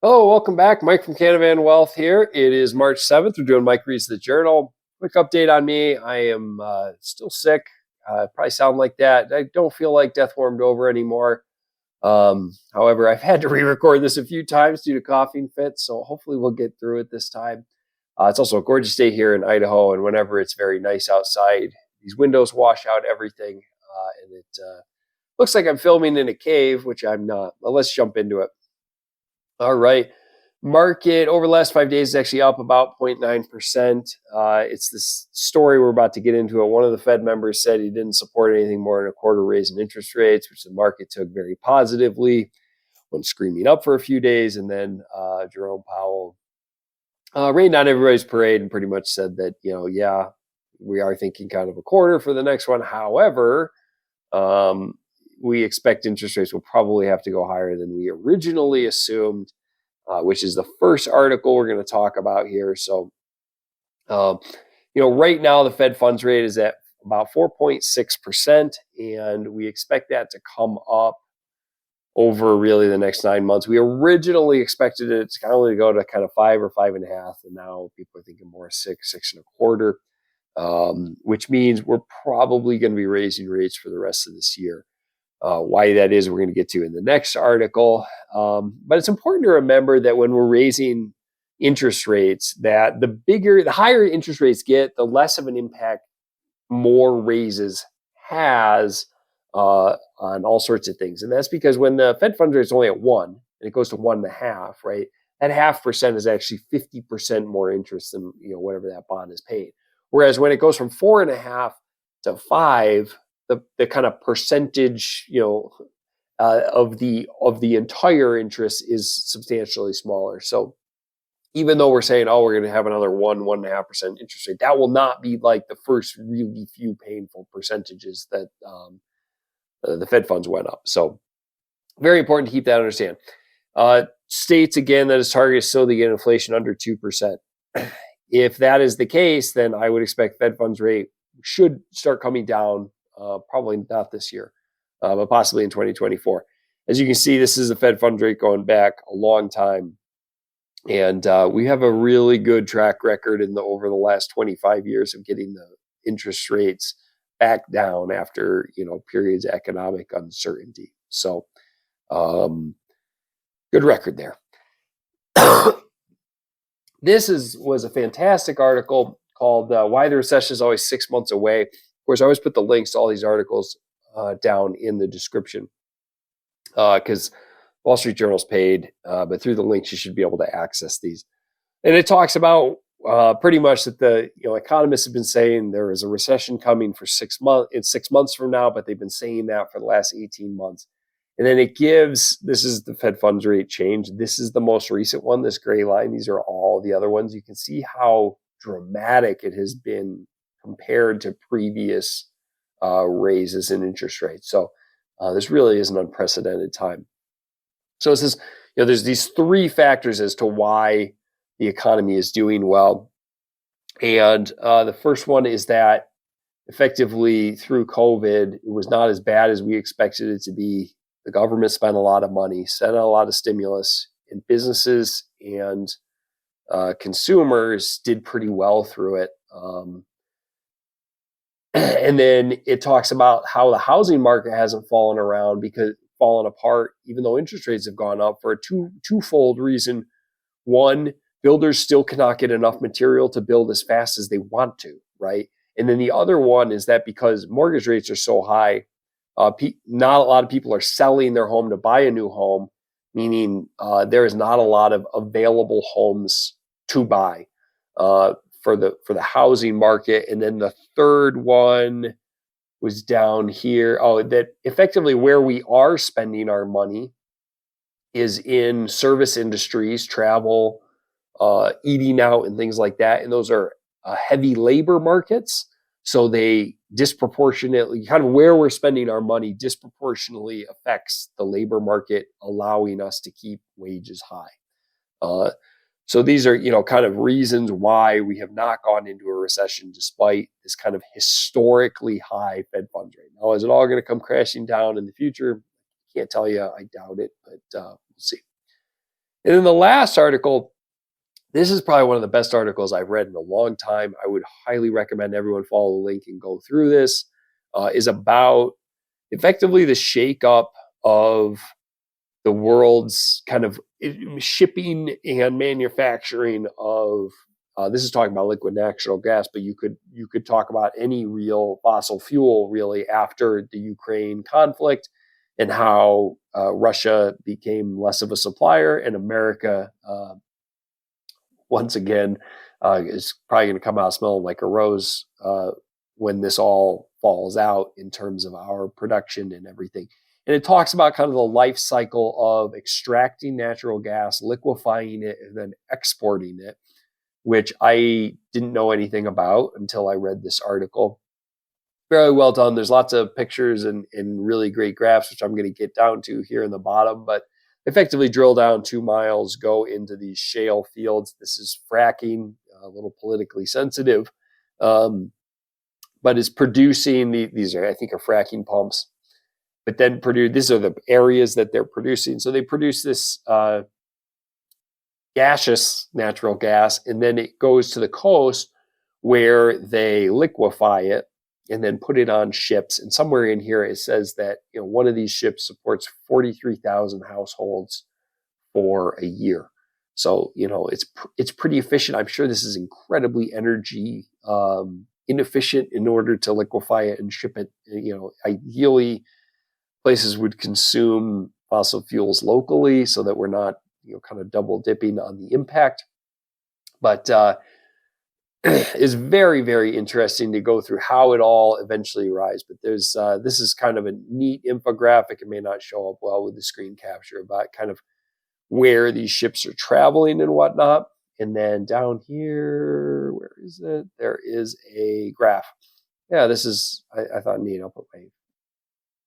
Hello, welcome back. Mike from Canavan Wealth here. It is March 7th. We're doing Mike Reads the Journal. Quick update on me. I am still sick. Probably sound like that. I don't feel like death warmed over anymore. However, I've had to re-record this a few times due to coughing fits, so hopefully we'll get through it this time. It's also a gorgeous day here in Idaho, and whenever it's very nice outside, these windows wash out everything, and it looks like I'm filming in a cave, which I'm not. Well, let's jump into it. All right. Market over the last 5 days is actually up about 0.9%. It's this story we're about to get into. One of the Fed members said he didn't support anything more than a quarter raise in interest rates, which the market took very positively, went screaming up for a few days. And then Jerome Powell rained on everybody's parade and pretty much said that, yeah, we are thinking kind of a quarter for the next one. However, we expect interest rates will probably have to go higher than we originally assumed, which is the first article we're going to talk about here. So, right now the Fed funds rate is at about 4.6%, and we expect that to come up over really the next 9 months. We originally expected it to only go to kind of 5 or 5.5, and now people are thinking more 6.25, which means we're probably going to be raising rates for the rest of this year. Why that is, we're going to get to in the next article. But it's important to remember that when we're raising interest rates, that the higher interest rates get, the less of an impact more raises has on all sorts of things. And that's because when the Fed funds rate is only at 1 and it goes to 1.5, right? That 0.5% is actually 50% more interest than whatever that bond is paid. Whereas when it goes from 4.5 to 5, the kind of percentage, of the entire interest is substantially smaller. So even though we're saying, we're going to have another 1.5% interest rate, that will not be like the first really few painful percentages that the Fed funds went up. So very important to keep that understand. States again that its target is still to get inflation under 2%. If that is the case, then I would expect Fed funds rate should start coming down. Probably not this year, but possibly in 2024. As you can see, this is the Fed funds rate going back a long time. And we have a really good track record over the last 25 years of getting the interest rates back down after, periods of economic uncertainty. So good record there. This was a fantastic article called Why the Recession is Always 6 Months Away. Of course, I always put the links to all these articles down in the description because Wall Street Journal's paid, but through the links, you should be able to access these. And it talks about pretty much that the economists have been saying there is a recession coming for 6 months. It's 6 months from now, but they've been saying that for the last 18 months. And then this is the Fed funds rate change. This is the most recent one, this gray line. These are all the other ones. You can see how dramatic it has been compared to previous raises in interest rates. So this really is an unprecedented time. So it says, there's these 3 factors as to why the economy is doing well. And the first one is that effectively through COVID, it was not as bad as we expected it to be. The government spent a lot of money, sent out a lot of stimulus, and businesses and consumers did pretty well through it. And then it talks about how the housing market hasn't fallen apart, even though interest rates have gone up for a twofold reason. One, builders still cannot get enough material to build as fast as they want to, right? And then the other one is that because mortgage rates are so high, not a lot of people are selling their home to buy a new home, meaning there is not a lot of available homes to buy for the housing market. And then the third one was down here. That effectively where we are spending our money is in service industries, travel, eating out, and things like that. And those are heavy labor markets. So they disproportionately, kind of where we're spending our money disproportionately affects the labor market, allowing us to keep wages high. So these are, kind of reasons why we have not gone into a recession despite this kind of historically high Fed funds rate. Now, is it all going to come crashing down in the future? Can't tell you. I doubt it, but we'll see. And then the last article, this is probably one of the best articles I've read in a long time. I would highly recommend everyone follow the link and go through this. Is about effectively the shakeup of the world's kind of shipping and manufacturing of. This is talking about liquid natural gas, but you could talk about any real fossil fuel really after the Ukraine conflict, and how Russia became less of a supplier, and America once again is probably going to come out smelling like a rose when this all falls out in terms of our production and everything. And it talks about kind of the life cycle of extracting natural gas, liquefying it, and then exporting it, which I didn't know anything about until I read this article. Very well done. There's lots of pictures and really great graphs, which I'm going to get down to here in the bottom, but effectively drill down 2 miles, go into these shale fields. This is fracking, a little politically sensitive, but it's producing these are, I think, are fracking pumps. But then these are the areas that they're producing. So they produce this gaseous natural gas, and then it goes to the coast where they liquefy it and then put it on ships. And somewhere in here it says that one of these ships supports 43,000 households for a year. So it's pretty efficient. I'm sure this is incredibly energy inefficient in order to liquefy it and ship it. Ideally, places would consume fossil fuels locally so that we're not kind of double dipping on the impact. But is very, very interesting to go through how it all eventually arrives. But this is kind of a neat infographic. It may not show up well with the screen capture about kind of where these ships are traveling and whatnot. And then down here, where is it? There is a graph. Yeah, this is, I thought, neat. I'll put my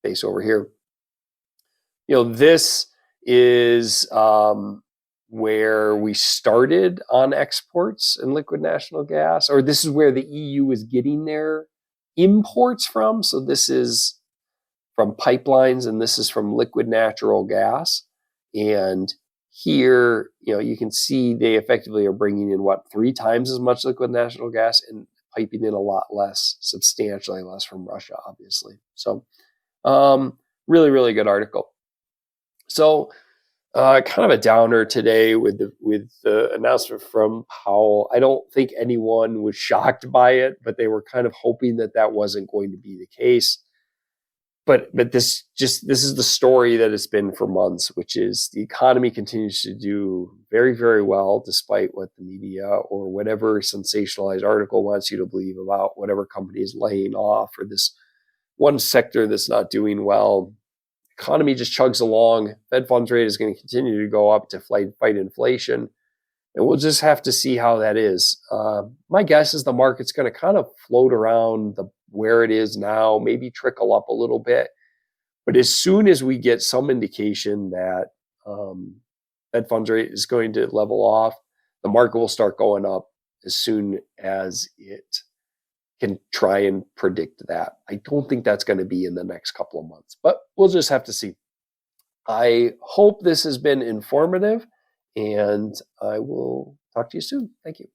face over here. This is where we started on exports and liquid natural gas, or this is where the EU is getting their imports from. So this is from pipelines, and this is from liquid natural gas. And here, you can see they effectively are bringing in 3 times as much liquid natural gas and piping in a lot less, substantially less from Russia, obviously. So really, really good article. So kind of a downer today with the announcement from Powell. I don't think anyone was shocked by it, but they were kind of hoping that wasn't going to be the case. But this is the story that it's been for months, which is the economy continues to do very, very well, despite what the media or whatever sensationalized article wants you to believe about whatever company is laying off or this one sector that's not doing well. Economy just chugs along. Fed funds rate is going to continue to go up to fight inflation. And we'll just have to see how that is. My guess is the market's going to kind of float around where it is now, maybe trickle up a little bit. But as soon as we get some indication that Fed funds rate is going to level off, the market will start going up as soon as it can try and predict that. I don't think that's going to be in the next couple of months, but we'll just have to see. I hope this has been informative, and I will talk to you soon. Thank you.